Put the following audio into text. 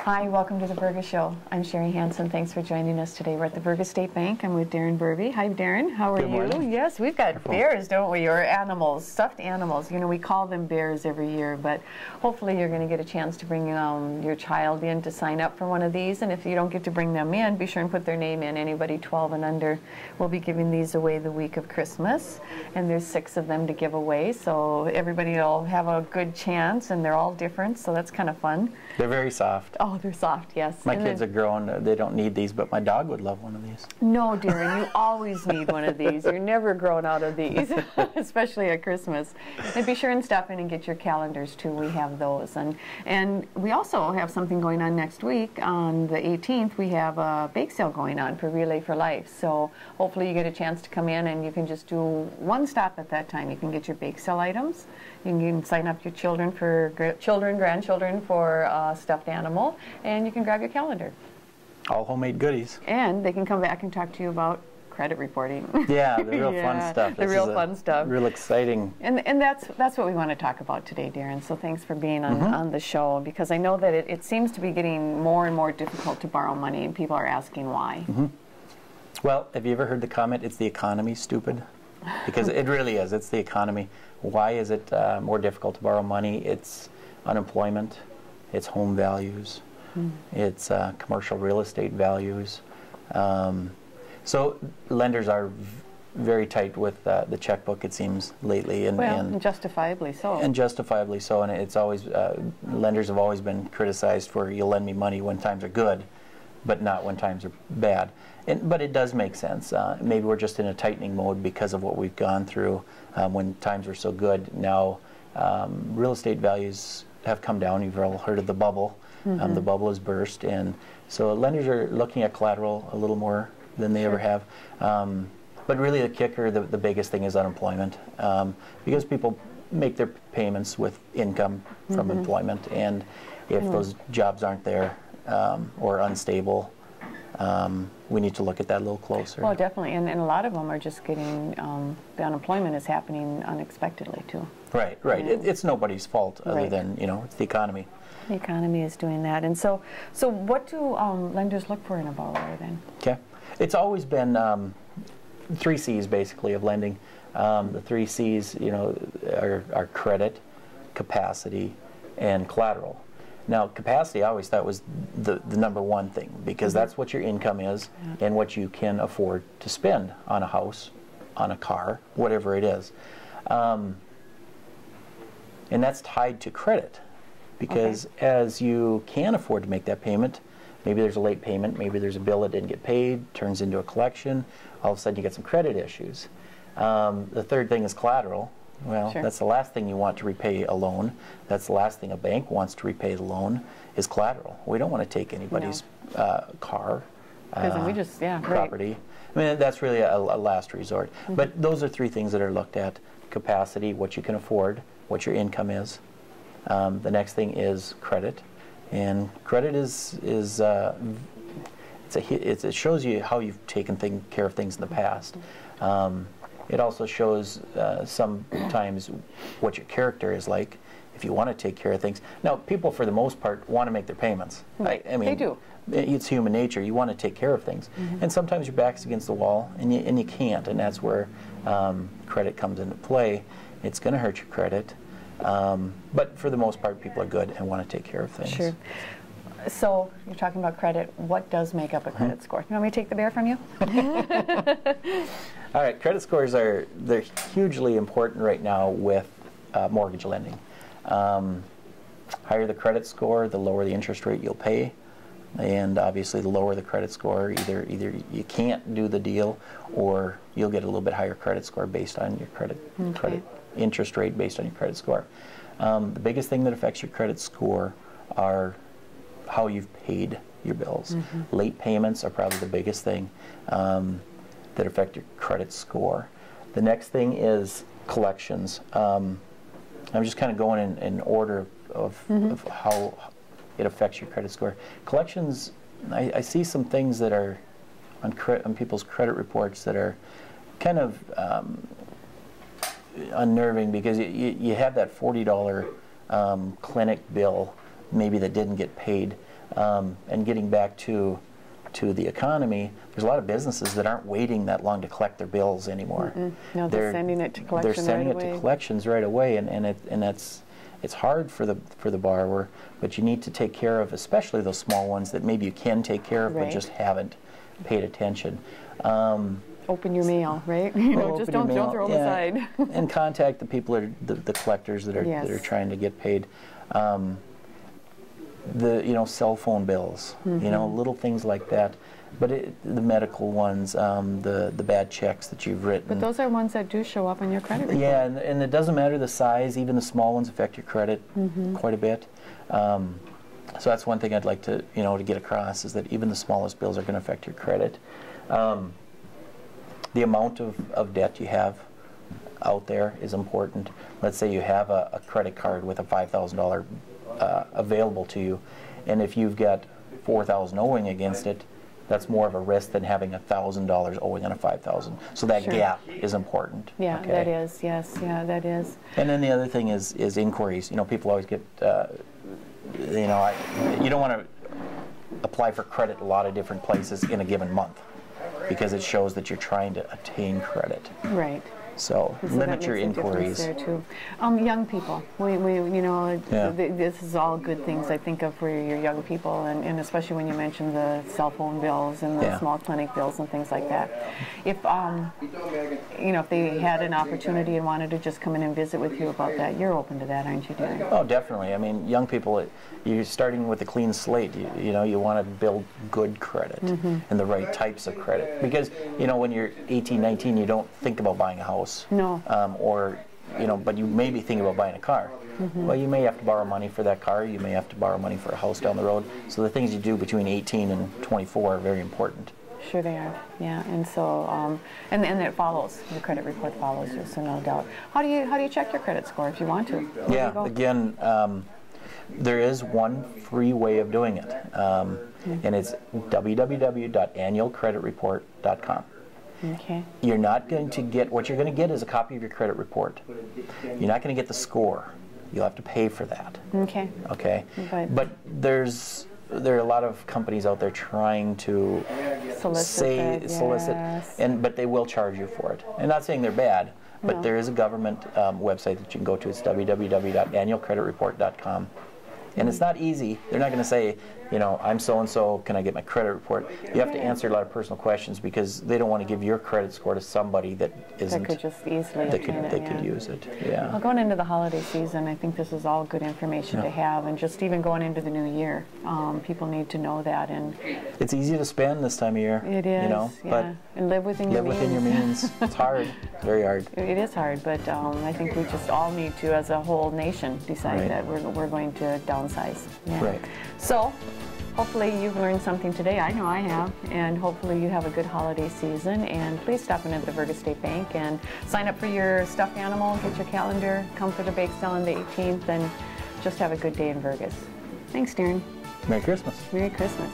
Hi, welcome to the Vergas Show. I'm Sherri Hansen. Thanks for joining us today. We're at the Vergas State Bank. I'm with Daren Burby. Hi, Daren. How are Good morning. you? Yes, we've got bears, don't we? Or animals, stuffed animals. You know, we call them bears every year, but hopefully you're going to get a chance to bring your child in to sign up for one of these. And if you don't get to bring them in, be sure and put their name in. Anybody 12 and under will be giving these away the week of Christmas. And there's 6 of them to give away, so everybody will have a good chance, and they're all different, so that's kind of fun. They're very soft. Oh, they're soft, yes. My kids are grown. They don't need these, but my dog would love one of these. No, Daren, you always need one of these. You're never grown out of these, especially at Christmas. And be sure and stop in and get your calendars, too. We have those. And we also have something going on next week. On the 18th, we have a bake sale going on for Relay for Life. So hopefully you get a chance to come in, and you can just do one stop at that time. You can get your bake sale items. You can sign up your children, grandchildren for stuffed animal, and you can grab your calendar. All homemade goodies. And they can come back and talk to you about credit reporting. Yeah, the real fun stuff. The real fun stuff. Real exciting. And that's what we want to talk about today, Daren. So thanks for being on the show, because I know that it seems to be getting more and more difficult to borrow money, and people are asking why. Well, have you ever heard the comment, it's the economy, stupid? Because it really is. It's the economy. Why is it more difficult to borrow money? It's unemployment. It's home values. It's commercial real estate values. So lenders are very tight with the checkbook, it seems, lately. And justifiably so. And justifiably so. And it's always, lenders have always been criticized for, you'll lend me money when times are good, but not when times are bad. But it does make sense. Maybe we're just in a tightening mode because of what we've gone through when times were so good. Now, real estate values have come down. You've all heard of the bubble. The bubble has burst, and so lenders are looking at collateral a little more than they ever have. But really the kicker, the biggest thing is unemployment, because people make their payments with income from employment, and if those jobs aren't there or unstable, we need to look at that a little closer. Well, definitely, and a lot of them are just getting, the unemployment is happening unexpectedly, too. Right, right. Yeah. It's nobody's fault other than, it's the economy. The economy is doing that. And so what do lenders look for in a borrower, then? Okay. It's always been 3 C's, basically, of lending. The 3 C's, are credit, capacity, and collateral. Now, capacity, I always thought was the number one thing, because that's what your income is and what you can afford to spend on a house, on a car, whatever it is. And that's tied to credit, because as you can afford to make that payment, maybe there's a late payment, maybe there's a bill that didn't get paid, turns into a collection, all of a sudden you get some credit issues. The third thing is collateral. Well, that's the last thing you want to repay a loan. That's the last thing a bank wants to repay the loan, is collateral. We don't want to take anybody's car, we just, property. I mean, that's really a last resort. But those are 3 things that are looked at: capacity, what you can afford, what your income is. The next thing is credit, and credit it shows you how you've taken care of things in the past. It also shows sometimes what your character is like, if you want to take care of things. Now, people, for the most part, want to make their payments. I mean, they do. It's human nature. You want to take care of things. And sometimes your back's against the wall, and you can't, and that's where credit comes into play. It's going to hurt your credit. But for the most part, people are good and want to take care of things. Sure. So you're talking about credit. What does make up a credit score? You want me to take the bear from you? All right, credit scores they're hugely important right now with mortgage lending. Higher the credit score, the lower the interest rate you'll pay, and obviously the lower the credit score, either you can't do the deal, or you'll get a little bit higher credit score based on your credit interest rate based on your credit score. The biggest thing that affects your credit score are how you've paid your bills. Late payments are probably the biggest thing that affect your credit score. The next thing is collections. I'm just kind of going in order of how it affects your credit score. Collections, I see some things that are on people's credit reports that are kind of unnerving, because you have that $40 clinic bill maybe that didn't get paid. And getting back to the economy, there's a lot of businesses that aren't waiting that long to collect their bills anymore. No, they're sending it to collection. They're sending it to collections right away, and it's hard for the borrower, but you need to take care of, especially those small ones that maybe you can take care of, but just haven't paid attention. Open your mail, right? You know, just don't throw them aside. And contact the people the collectors that are trying to get paid. The cell phone bills, little things like that. But the medical ones, the bad checks that you've written. But those are ones that do show up on your credit report. Yeah, and it doesn't matter the size. Even the small ones affect your credit quite a bit. So that's one thing I'd like to to get across, is that even the smallest bills are going to affect your credit. The amount of debt you have out there is important. Let's say you have a credit card with a $5,000 available to you, and if you've got $4,000 owing against it, that's more of a risk than having $1,000 owing on a $5,000. So that gap is important. Yeah, okay? That is. Yes, yeah, that is. And then the other thing is inquiries. People always get, you don't want to apply for credit a lot of different places in a given month, because it shows that you're trying to attain credit. Right. So limit your inquiries. There too. Young people, this is all good things I think of for your young people, and especially when you mention the cell phone bills and the small clinic bills and things like that. If if they had an opportunity and wanted to just come in and visit with you about that, you're open to that, aren't you, Daren? Oh, definitely. I mean, young people, you're starting with a clean slate. You want to build good credit and the right types of credit, because when you're 18, 19, you don't think about buying a house. No. But you may be thinking about buying a car. Well, you may have to borrow money for that car. You may have to borrow money for a house down the road. So the things you do between 18 and 24 are very important. Sure they are. Yeah, and so and it follows. Your credit report follows you, so no doubt. How do you check your credit score if you want to? Yeah. Again, there is one free way of doing it, and it's www.annualcreditreport.com. Okay. You're not going to get, what you're going to get is a copy of your credit report. You're not going to get the score. You'll have to pay for that. Okay. Okay. But there are a lot of companies out there trying to solicit, but they will charge you for it. I'm not saying they're bad, but there is a government website that you can go to. It's www.annualcreditreport.com. And it's not easy. They're not going to say, I'm so-and-so, can I get my credit report? You have to answer a lot of personal questions, because they don't want to give your credit score to somebody that isn't. That could just easily could use it. Yeah. Well, going into the holiday season, I think this is all good information to have, and just even going into the new year, people need to know that. And it's easy to spend this time of year. It is, but and live within your means. It's hard. It's very hard. It is hard, but I think we just all need to, as a whole nation, decide that we're going to downsize. Yeah. Right. So, hopefully you've learned something today. I know I have. And hopefully you have a good holiday season. And please stop in at the Vergas State Bank and sign up for your stuffed animal, get your calendar, come for the bake sale on the 18th, and just have a good day in Vergas. Thanks, Daren. Merry Christmas. Merry Christmas.